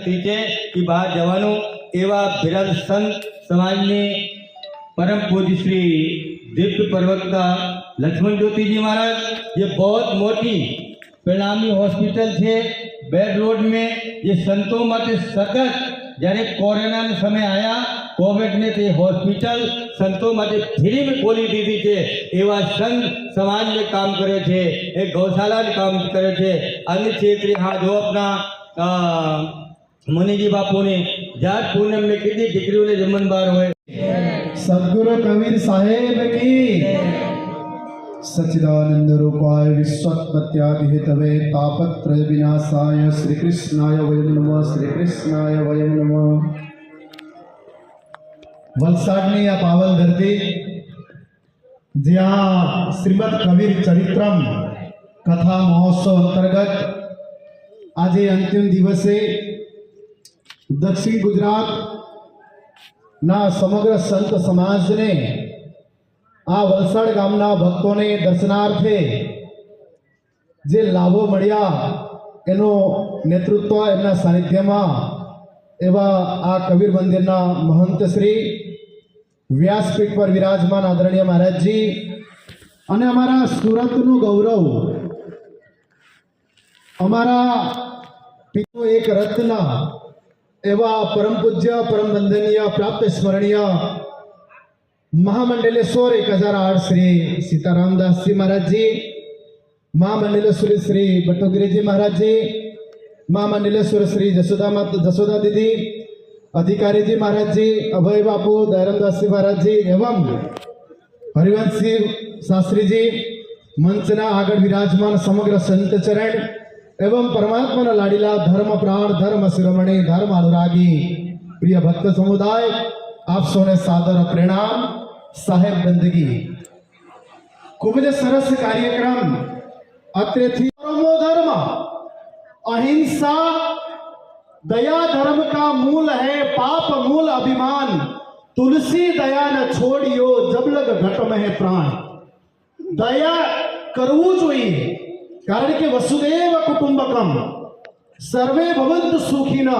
शक्ति है कि बाहर जवानों एवं बिरल संत समाज ने परम पूज्य श्री दिव्य प्रवक्ता लक्ष्मण ज्योति जी महाराज, ये बहुत मोटी परिणामी हॉस्पिटल है बेड रोड में। ये संतों माटे सतत જ્યારે કોરોના સમય આયા કોવિડ ને તે હોસ્પિટલ સંતો માટે ફ્રી में खोली દીધી છે। એવા સંત સમાજ में काम करे છે, एक गौशाला में काम करे છે। अन्य क्षेत्र हाँ जो अपना मुनि जी बापू ने जात पूनम में कितनी डिग्रियों ने जमन बार हुए। सदगुरु कबीर साहेब की सच्चिदानंद रूपाय विश्वत्पत्यादि हेतवे तापत्रय विनाशाय श्री कृष्णाय वयं नमः। श्री कृष्णाय वयं नमः। वलसाडनी आ पावन धरती ज्यां श्रीमद कबीर चरित्रम कथा महोत्सव अंतर्गत आज अंतिम दिवसे दक्षिण गुजरात ना समग्र संत समाज ने आ वलसाड गामना भक्तों ने दर्शनार्थे जे लाभो मळ्या एनो नेतृत्व एमना सानिध्यमां एवा आ कबीर मंदिरना महंत श्री व्यासपीठ पर विराजमान आदरणीय महाराज जी अने अमारा सूरतनु गौरव अमारा पितो एक रत्न एवा परम पूज्य परम वंदनीय प्राप्त स्मरणीय महामंडलेश्वर 1008 श्री सीतारामदास जी महाराज जी, महामंडलेश्वर श्री बटोगिरी जी महाराज जी, महामंडलेश्वर श्री जसोदा दीदी, अधिकारी जी महाराज जी, अभय बापू, दयारामदास जी महाराज जी एवं हरिवंश शास्त्री जी, मंचना आगळ विराजमान समग्र संत चरण एवं परमात्मा लाडीला धर्म प्राण धर्म शिरोमणि धर्म अनुरागी प्रिय भक्त समुदाय, आप सौने सादर प्रणाम। साहेब बंदगी खूब ज सरस कार्यक्रम अत्रेथी परमो धर्म अहिंसा दया धर्म का मूल है, पाप मूल अभिमान, तुलसी दया न छोड़ियो जब लग घट में है प्राण। दया करवू जोईए कारण के वसुदेव कुटुंबकम सर्वे भवन्तु सुखिना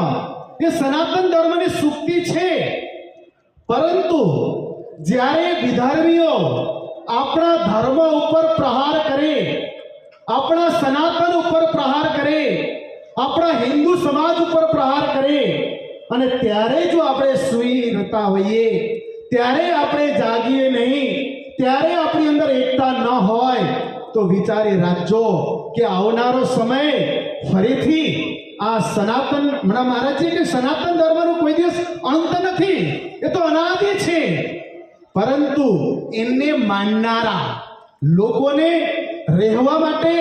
ये सनातन धर्म ની સુક્તિ છે। परंतु જ્યારે વિધર્મીઓ આપણા ધર્મ ઉપર પ્રહાર કરે, આપણા સનાતન ઉપર પ્રહાર કરે, આપણા હિન્દુ સમાજ ઉપર પ્રહાર કરે અને ત્યારે જો આપણે સૂઈ રહેતા હોઈએ, ત્યારે આપણે જાગીએ નહીં, ત્યારે આપણી અંદર એકતા ન હોય તો વિચારી રાખજો કે આવનારો સમય ફરીથી આ સનાતન महाराज जी के सनातन धर्म नो कोई दिवस अंत नहीं, ये तो अनादि छे। परंतु इन्ने माननारा लोकोने રહેવા માટે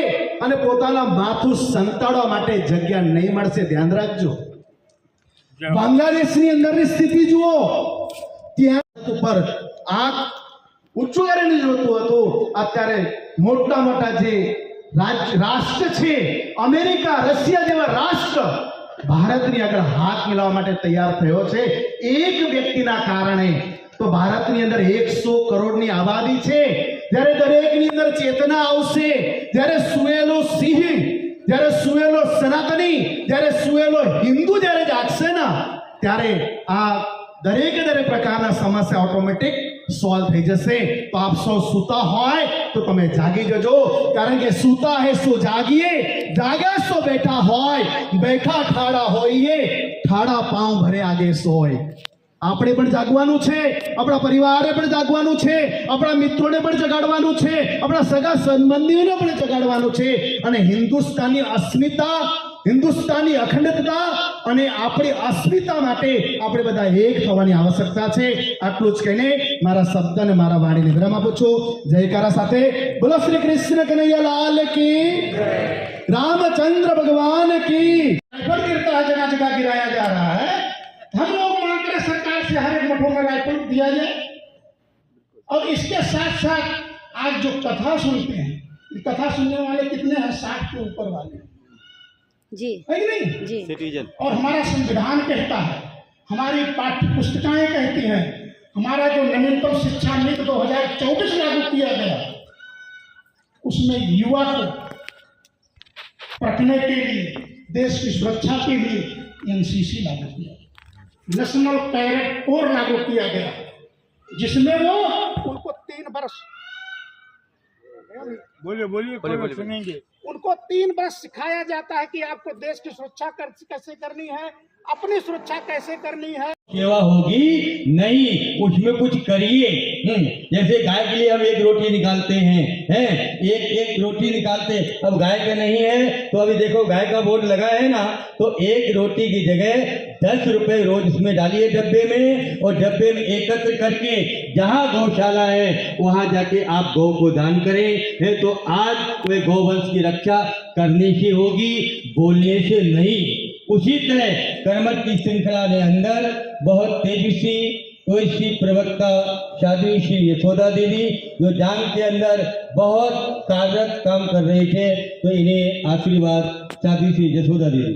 અને પોતાના માથું સંતાડવા માટે જગ્યા નહીં મળશે, ध्यान રાખજો। બાંગ્લાદેશની અંદરની સ્થિતિ જુઓ, ત્યાં ઉપર આંખ ઊંચું કરીને જોતું હતું, અત્યારે મોટા મોટા જે રાષ્ટ્ર છે અમેરિકા રશિયા જેવા રાષ્ટ્ર ભારતની આગળ હાથ મિલાવવા માટે તૈયાર થયો છે એક વ્યક્તિના કારણે। તો ભારતની અંદર 100 કરોડની આબાદી છે, જ્યારે દરેકની અંદર ચેતના આવશે, જ્યારે સુએલો સિંહ, જ્યારે સુએલો સનાતની, જ્યારે સુએલો હિન્દુ જ્યારે જાગશે ને ત્યારે આ દરેક પ્રકારના સમસ્યા ઓટોમેટિક सॉल्व થઈ જશે। तो आप सौ सूता होय तो તમે જાગી જજો, કારણ કે सूता है सो जागिए, जागा सो बैठा होय, बैठा ठाड़ा होइए, ठाड़ा पांव भरे आगे सोय। આપણે પણ જાગવાનું છે, આપણા પરિવારે પણ જાગવાનું છે, આપણા મિત્રોને પણ જગાડવાનું છે, આપણા સગા સંબંધીઓને પણ જગાડવાનું છે અને હિન્દુસ્તાની અસ્મિતા, हिंदुस्तानी अखंडता અને આપણી અસ્મિતા માટે આપણે બધા એક થવાની આવશ્યકતા છે। આટલું જ કહીને મારા શબ્દ અને મારા વાણીને વિરામ આપું છું। જયકારા સાથે બોલો શ્રી કૃષ્ણ કનૈયા લાલ की, रामचंद्र भगवान की। राइफल गिरता है, जगह जगह गिराया जा रहा है। हम लोग मांग रहे सरकार से हर एक मठों में राइफल दिया जाए और इसके साथ साथ आज जो कथा सुनते हैं, कथा सुनने वाले कितने हैं? 60 के ऊपर वाले जी, है कि नहीं जी। सिटीजन। और हमारा संविधान कहता है, हमारी पाठ्य पुस्तकें कहती हैं, हमारा जो नवीनतम शिक्षा नीति 2024 लागू किया गया उसमें युवा को पढ़ने के लिए, देश की सुरक्षा के लिए एनसीसी लागू किया, नेशनल कैडेट कोर लागू किया गया, जिसमें वो उनको 3 वर्ष बोलिए सुनेंगे। उनको 3 वर्ष सिखाया जाता है कि आपको देश की सुरक्षा कैसे करनी है, अपनी सुरक्षा कैसे करनी है। सेवा होगी नहीं, उसमें कुछ करिए। जैसे गाय के लिए हम एक रोटी निकालते हैं एक रोटी निकालते, अब गाय का नहीं है तो अभी देखो गाय का बोर्ड लगा है ना, तो एक रोटी की जगह 10 रुपए रोज इसमें डालिए डब्बे में, और डब्बे में एकत्र करके जहाँ गौशाला है वहां जाके आप गौ को दान करें। है तो आज वे गौवंश की रक्षा करने से होगी, बोलने से नहीं। उसी तरह कर्मठ की श्रृंखला के अंदर बहुत तेजी से कोई प्रवक्ता साध्वी श्री यशोदा दीदी जो जान के अंदर बहुत कार्यरत काम कर रहे थे, तो इन्हें आशीर्वाद साध्वी श्री यशोदा दीदी।